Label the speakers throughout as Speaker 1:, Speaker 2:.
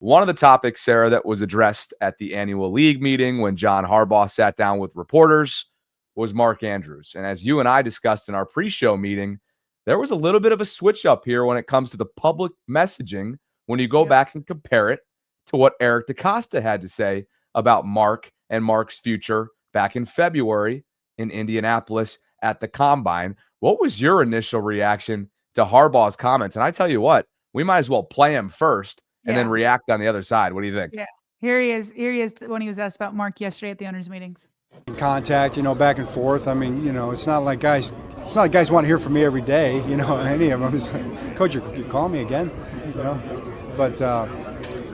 Speaker 1: One of the topics, Sarah, that was addressed at the annual league meeting when John Harbaugh sat down with reporters was Mark Andrews. And as you and I discussed in our pre-show meeting, there was a little bit of a switch up here when it comes to the public messaging when you go back and compare it to what Eric DeCosta had to say about Mark and Mark's future back in February in Indianapolis at the Combine. What was your initial reaction to Harbaugh's comments? And I tell you what, we might as well play him first and then react on the other side. What do you think?
Speaker 2: Yeah. Here he is when he was asked about Mark yesterday at the owners' meetings.
Speaker 3: Contact, back and forth. I mean, it's not like guys want to hear from me every day, any of them. It's like, Coach, you call me again, But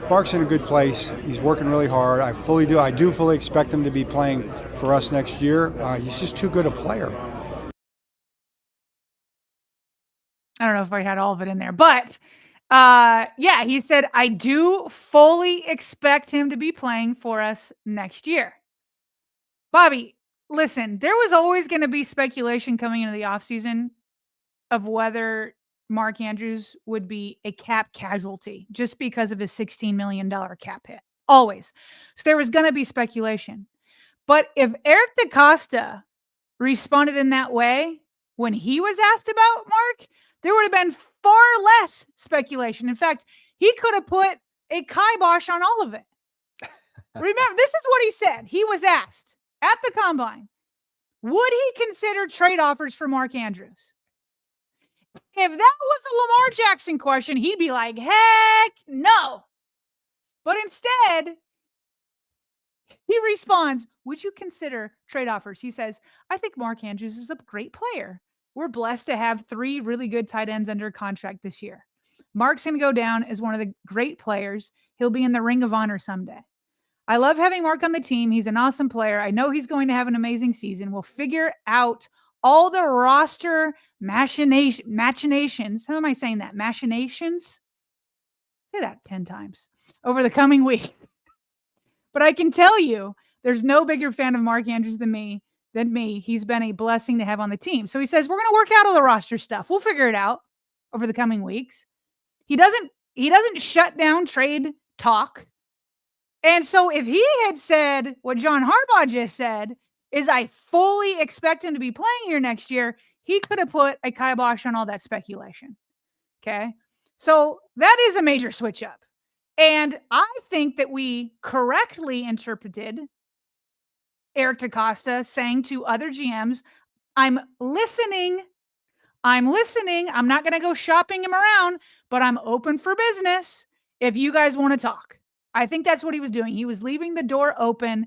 Speaker 3: Mark's in a good place. He's working really hard. I do fully expect him to be playing for us next year. He's just too good a player.
Speaker 2: I don't know if I had all of it in there, but he said, I do fully expect him to be playing for us next year. Bobby, listen, there was always going to be speculation coming into the offseason of whether Mark Andrews would be a cap casualty just because of his $16 million cap hit. Always. So there was going to be speculation. But if Eric DeCosta responded in that way when he was asked about Mark, there would have been far less speculation. In fact, he could have put a kibosh on all of it. Remember, this is what he said. He was asked at the Combine, would he consider trade offers for Mark Andrews? If that was a Lamar Jackson question, he'd be like, heck no. But instead, he responds, would you consider trade offers? He says, I think Mark Andrews is a great player. We're blessed to have 3 really good tight ends under contract this year. Mark's going to go down as one of the great players. He'll be in the Ring of Honor someday. I love having Mark on the team. He's an awesome player. I know he's going to have an amazing season. We'll figure out all the roster machinations. How am I saying that? Machinations? Say that 10 times over the coming week. But I can tell you, there's no bigger fan of Mark Andrews than me. He's been a blessing to have on the team. So he says, we're going to work out all the roster stuff. We'll figure it out over the coming weeks. He doesn't shut down trade talk. And so if he had said what John Harbaugh just said, is I fully expect him to be playing here next year, he could have put a kibosh on all that speculation. Okay? So that is a major switch up. And I think that we correctly interpreted Eric DeCosta saying to other GMs, I'm listening. I'm not going to go shopping him around, but I'm open for business if you guys want to talk. I think that's what he was doing. He was leaving the door open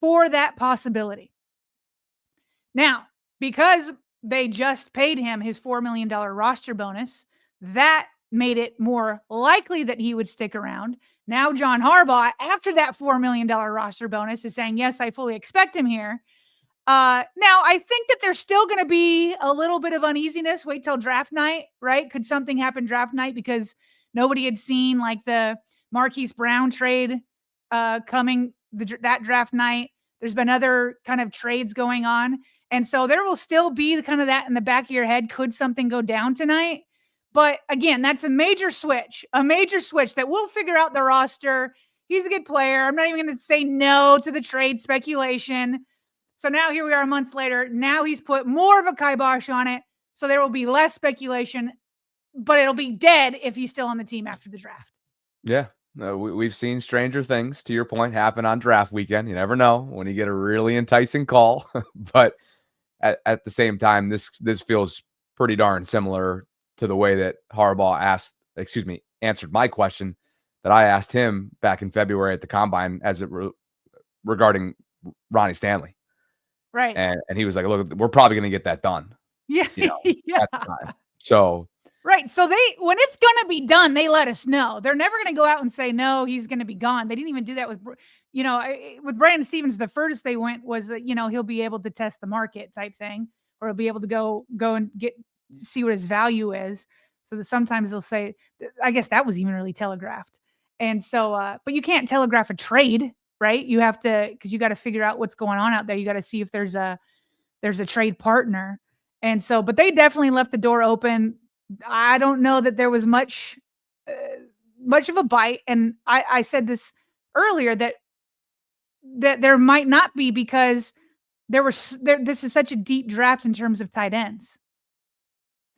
Speaker 2: for that possibility. Now, because they just paid him his $4 million roster bonus, that made it more likely that he would stick around. Now, John Harbaugh, after that $4 million roster bonus, is saying, yes, I fully expect him here. Now, I think that there's still going to be a little bit of uneasiness. Wait till draft night, right? Could something happen draft night because nobody had seen like the Marquise Brown trade coming that draft night. There's been other kind of trades going on. And so there will still be kind of that in the back of your head. Could something go down tonight? But again, that's a major switch that we'll figure out the roster. He's a good player. I'm not even going to say no to the trade speculation. So now here we are months later. Now he's put more of a kibosh on it. So there will be less speculation, but it'll be dead if he's still on the team after the draft.
Speaker 1: Yeah. We've seen stranger things, to your point, happen on draft weekend. You never know when you get a really enticing call. But at the same time, this feels pretty darn similar to the way that Harbaugh answered my question that I asked him back in February at the Combine regarding Ronnie Stanley.
Speaker 2: Right.
Speaker 1: And he was like, look, we're probably going to get that done.
Speaker 2: Yeah.
Speaker 1: At the time. So.
Speaker 2: Right. So when it's going to be done, they let us know. They're never going to go out and say, no, he's going to be gone. They didn't even do that with Brandon Stevens. The furthest they went was that, he'll be able to test the market type thing, or he'll be able to go and see what his value is. So that sometimes they'll say, I guess that was even really telegraphed. And so, but you can't telegraph a trade, right? You have to, because you got to figure out what's going on out there. You got to see if there's a trade partner. And so, but they definitely left the door open. I don't know that there was much much of a bite. And I said this earlier that there might not be, because this is such a deep draft in terms of tight ends.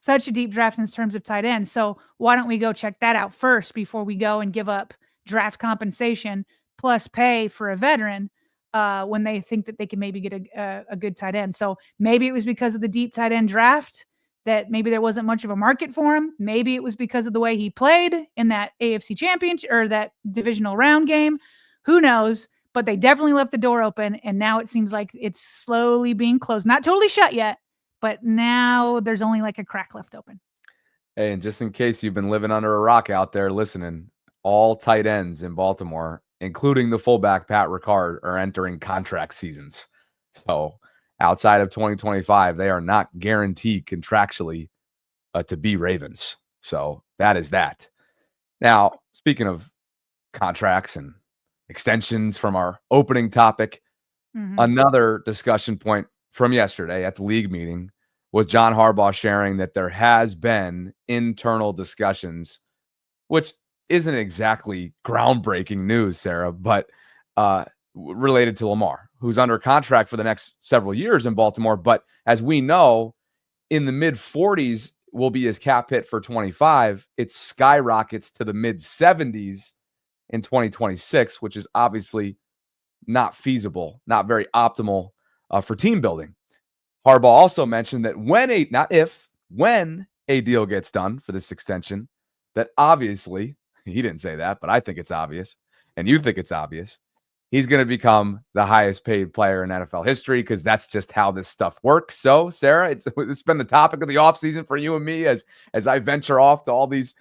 Speaker 2: Such a deep draft in terms of tight ends. So why don't we go check that out first before we go and give up draft compensation plus pay for a veteran when they think that they can maybe get a good tight end. So maybe it was because of the deep tight end draft that maybe there wasn't much of a market for him. Maybe it was because of the way he played in that AFC championship or that divisional round game. Who knows? But they definitely left the door open, and now it seems like it's slowly being closed. Not totally shut yet, but now there's only like a crack left open.
Speaker 1: Hey, and just in case you've been living under a rock out there listening, all tight ends in Baltimore, including the fullback Pat Ricard, are entering contract seasons. So outside of 2025, they are not guaranteed contractually to be Ravens. So that is that. Now, speaking of contracts and extensions from our opening topic, another discussion point from yesterday at the league meeting was John Harbaugh sharing that there has been internal discussions, which isn't exactly groundbreaking news, Sarah, but related to Lamar, who's under contract for the next several years in Baltimore. But as we know, in the mid 40s will be his cap hit for 25. It skyrockets to the mid 70s in 2026, which is obviously not feasible, not very optimal for team building. Harbaugh also mentioned that when a deal gets done for this extension, that obviously, he didn't say that, but I think it's obvious, and you think it's obvious, he's going to become the highest paid player in NFL history, because that's just how this stuff works. So, Sarah, it's been the topic of the offseason for you and me as I venture off to all these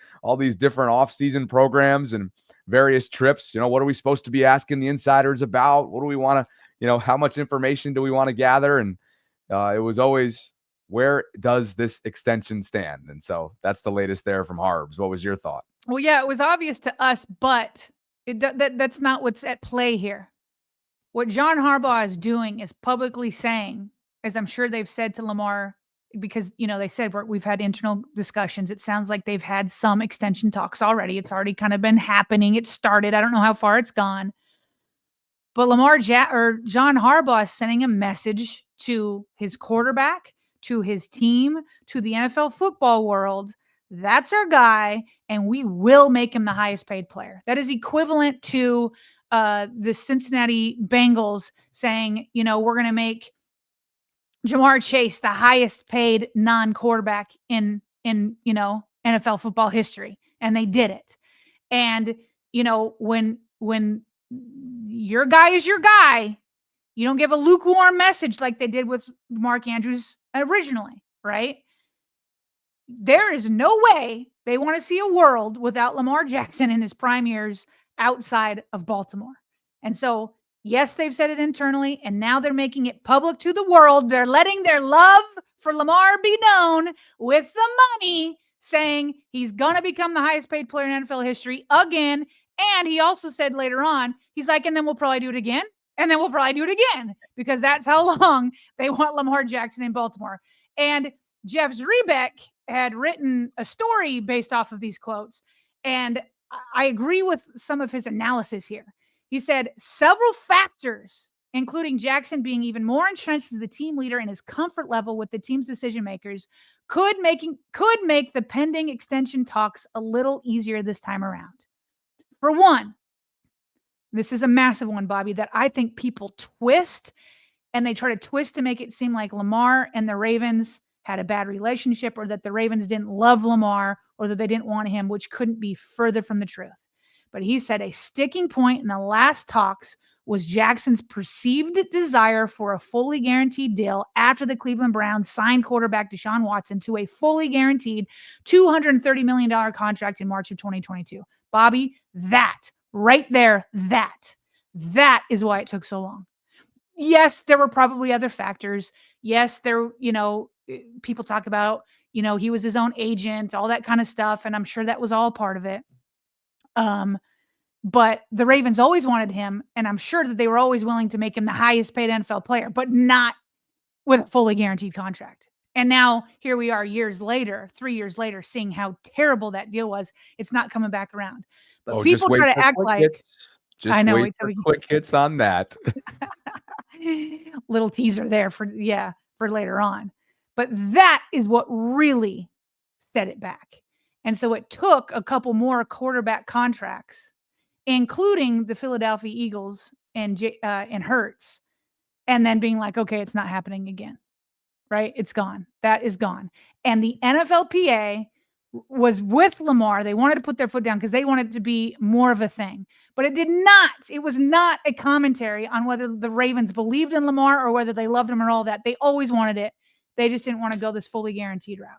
Speaker 1: different offseason programs and various trips. What are we supposed to be asking the insiders about? What do we want to, how much information do we want to gather? And it was always, where does this extension stand? And so that's the latest there from Harbs. What was your thought?
Speaker 2: Well, yeah, it was obvious to us, but that's not what's at play here. What John Harbaugh is doing is publicly saying, as I'm sure they've said to Lamar, because, they said we've had internal discussions. It sounds like they've had some extension talks already. It's already kind of been happening. It started. I don't know how far it's gone. But John Harbaugh is sending a message to his quarterback, to his team, to the NFL football world. That's our guy, and we will make him the highest paid player. That is equivalent to the Cincinnati Bengals saying, we're going to make Jamar Chase the highest paid non-quarterback in NFL football history. And they did it. And, when your guy is your guy, you don't give a lukewarm message like they did with Mark Andrews originally, right? There is no way they want to see a world without Lamar Jackson in his prime years outside of Baltimore. And so, yes, they've said it internally, and now they're making it public to the world. They're letting their love for Lamar be known with the money, saying he's going to become the highest paid player in NFL history again. And he also said later on, he's like, and then we'll probably do it again. And then we'll probably do it again, because that's how long they want Lamar Jackson in Baltimore. And Jeff Zrebeck had written a story based off of these quotes. And I agree with some of his analysis here. He said several factors, including Jackson being even more entrenched as the team leader and his comfort level with the team's decision makers, could make the pending extension talks a little easier this time around. For one, this is a massive one, Bobby, that I think people twist, and they try to twist to make it seem like Lamar and the Ravens had a bad relationship, or that the Ravens didn't love Lamar, or that they didn't want him, which couldn't be further from the truth. But he said a sticking point in the last talks was Jackson's perceived desire for a fully guaranteed deal after the Cleveland Browns signed quarterback Deshaun Watson to a fully guaranteed $230 million contract in March of 2022. Bobby, that right there, that is why it took so long. Yes, there were probably other factors. Yes, people talk about, he was his own agent, all that kind of stuff. And I'm sure that was all part of it. But the Ravens always wanted him, and I'm sure that they were always willing to make him the highest paid NFL player, but not with a fully guaranteed contract. And now here we are 3 years later, seeing how terrible that deal was. It's not coming back around. But people try to act like
Speaker 1: Just
Speaker 2: I know.
Speaker 1: wait for quick hits on that.
Speaker 2: Little teaser there for later on. But that is what really set it back. And so it took a couple more quarterback contracts, including the Philadelphia Eagles and Hurts, and then being like, okay, it's not happening again, right? It's gone. That is gone. And the NFLPA was with Lamar. They wanted to put their foot down because they wanted it to be more of a thing. But it did not. It was not a commentary on whether the Ravens believed in Lamar or whether they loved him or all that. They always wanted it. They just didn't want to go this fully guaranteed route.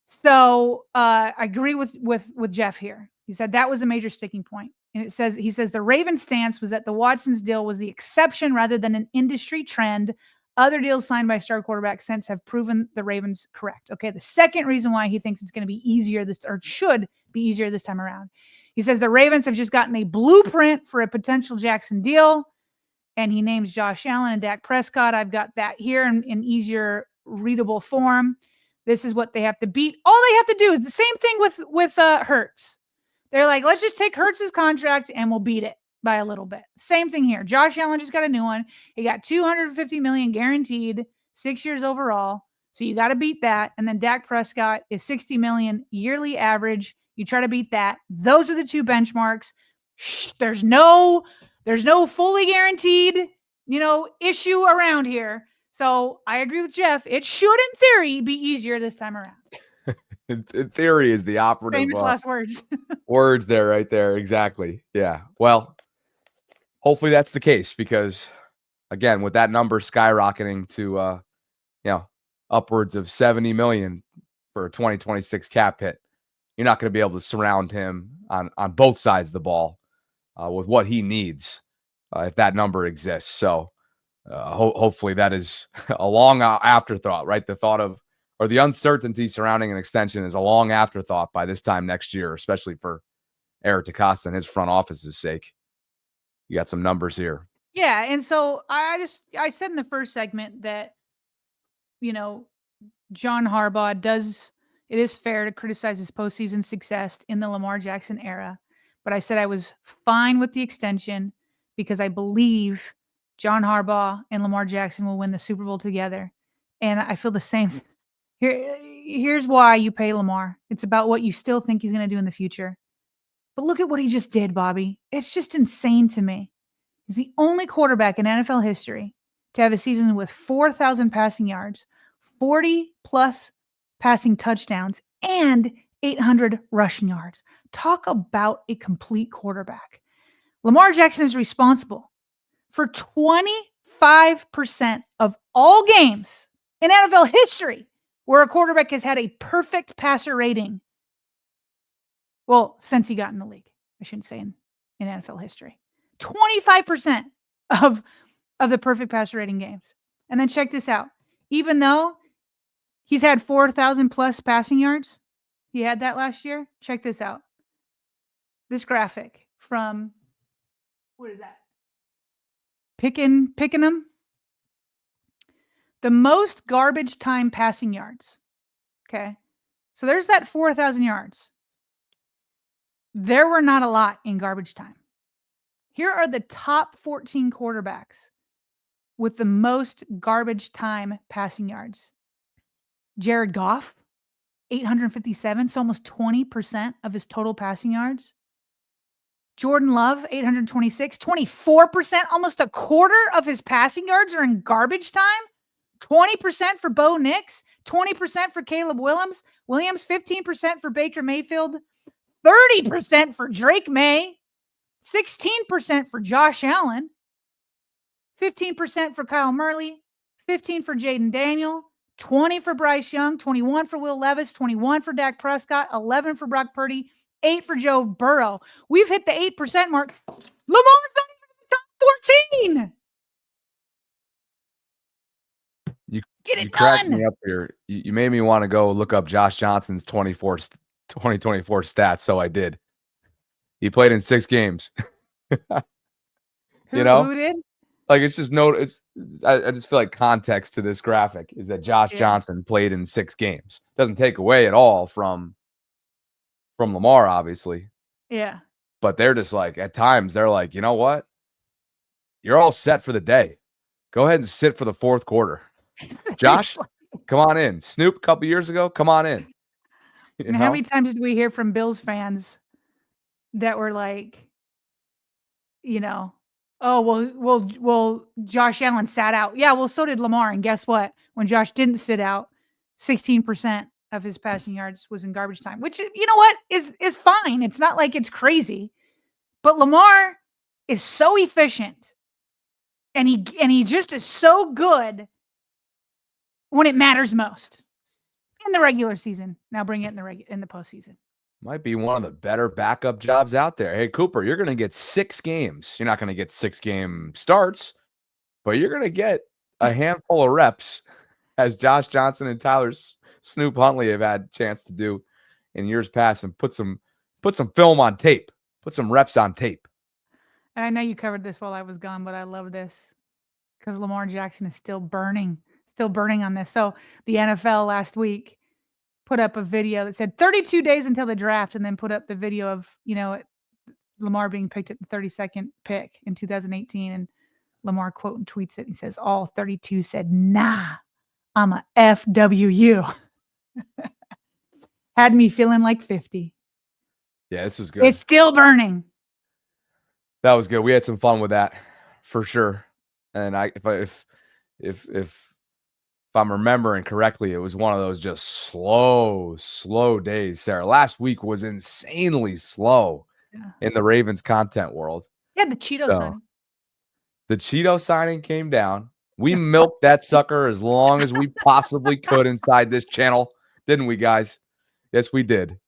Speaker 2: So I agree with Jeff here. He said that was a major sticking point. And he says the Ravens' stance was that the Watson's deal was the exception rather than an industry trend. Other deals signed by star quarterbacks since have proven the Ravens correct. Okay, the second reason why he thinks it's going to be easier should be easier this time around. He says the Ravens have just gotten a blueprint for a potential Jackson deal, and he names Josh Allen and Dak Prescott. I've got that here in easier readable form. This is what they have to beat. All they have to do is the same thing with Hurts. They're like, let's just take Hurts' contract and we'll beat it by a little bit. Same thing here. Josh Allen just got a new one. He got $250 million guaranteed, 6 years overall. So you got to beat that. And then Dak Prescott is $60 million yearly average. You try to beat that. Those are the two benchmarks. There's no fully guaranteed, issue around here. So I agree with Jeff. It should, in theory, be easier this time around.
Speaker 1: In theory is the operative.
Speaker 2: Famous last words.
Speaker 1: Words there, right there. Exactly. Yeah. Well, hopefully that's the case because, again, with that number skyrocketing to, upwards of $70 million for a 2026 cap hit, you're not going to be able to surround him on both sides of the ball with what he needs if that number exists. So hopefully that is a long afterthought, right? The thought of, or the uncertainty surrounding an extension is a long afterthought by this time next year, especially for Eric DeCosta and his front office's sake. You got some numbers here.
Speaker 2: Yeah. And so I said in the first segment that, John Harbaugh it is fair to criticize his postseason success in the Lamar Jackson era. But I said I was fine with the extension because I believe John Harbaugh and Lamar Jackson will win the Super Bowl together. And I feel the same. Here's why you pay Lamar. It's about what you still think he's going to do in the future. But look at what he just did, Bobby. It's just insane to me. He's the only quarterback in NFL history to have a season with 4,000 passing yards, 40-plus passing touchdowns, and 800 rushing yards. Talk about a complete quarterback. Lamar Jackson is responsible for 25% of all games in NFL history where a quarterback has had a perfect passer rating. Well, since he got in the league, I shouldn't say in NFL history. 25% of the perfect passer rating games. And then check this out. Even though he's had 4,000 plus passing yards, he had that last year. Check this out. This graphic from, what is that? Pickenham. The most garbage time passing yards. Okay. So there's that 4,000 yards. There were not a lot in garbage time. Here are the top 14 quarterbacks with the most garbage time passing yards. Jared Goff, 857, so almost 20% of his total passing yards. Jordan Love, 826, 24%, almost a quarter of his passing yards are in garbage time. 20% for Bo Nix, 20% for Caleb Williams, 15% for Baker Mayfield, 30% for Drake May, 16% for Josh Allen, 15% for Kyle Murray, 15% for Jaden Daniel, 20% for Bryce Young, 21% for Will Levis, 21% for Dak Prescott, 11% for Brock Purdy, 8% for Joe Burrow. We've hit the 8% mark. Lamar's not even in the top 14.
Speaker 1: You cracked me up here. You made me want to go look up Josh Johnson's 2024 stats, so I did. He played in 6 games.
Speaker 2: Who did?
Speaker 1: Like it's just I just feel like context to this graphic is that Josh Johnson played in 6 games. Doesn't take away at all from Lamar, obviously.
Speaker 2: Yeah.
Speaker 1: But they're just like, at times, they're like, you know what? You're all set for the day. Go ahead and sit for the fourth quarter. Josh, come on in. Snoop, a couple years ago, come on in.
Speaker 2: And how many times did we hear from Bills fans that were like, you know, oh, well, Josh Allen sat out. Yeah, well, so did Lamar. And guess what? When Josh didn't sit out, 16% of his passing yards was in garbage time, which, you know what, is fine. It's not like it's crazy. But Lamar is so efficient, and he just is so good when it matters most in the regular season. Now bring it in the postseason.
Speaker 1: Might be one of the better backup jobs out there. Hey, Cooper, you're going to get 6 games. You're not going to get 6-game starts, but you're going to get a handful of reps, as Josh Johnson and Tyler Snoop Huntley have had a chance to do in years past, and put some film on tape, put some reps on tape.
Speaker 2: And I know you covered this while I was gone, but I love this because Lamar Jackson is still burning on this. So the NFL last week put up a video that said 32 days until the draft, and then put up the video of, Lamar being picked at the 32nd pick in 2018. And Lamar quote and tweets it. He says, all 32 said, nah, I'm a FWU. Had me feeling like 50.
Speaker 1: Yeah, this is good.
Speaker 2: It's still burning.
Speaker 1: That was good. We had some fun with that for sure. And if I'm remembering correctly, it was one of those just slow days, Sarah. Last week was insanely slow in the Ravens content world.
Speaker 2: Yeah, the Cheeto signing.
Speaker 1: The Cheeto signing came down. We milked that sucker as long as we possibly could inside this channel, didn't we, guys? Yes, we did.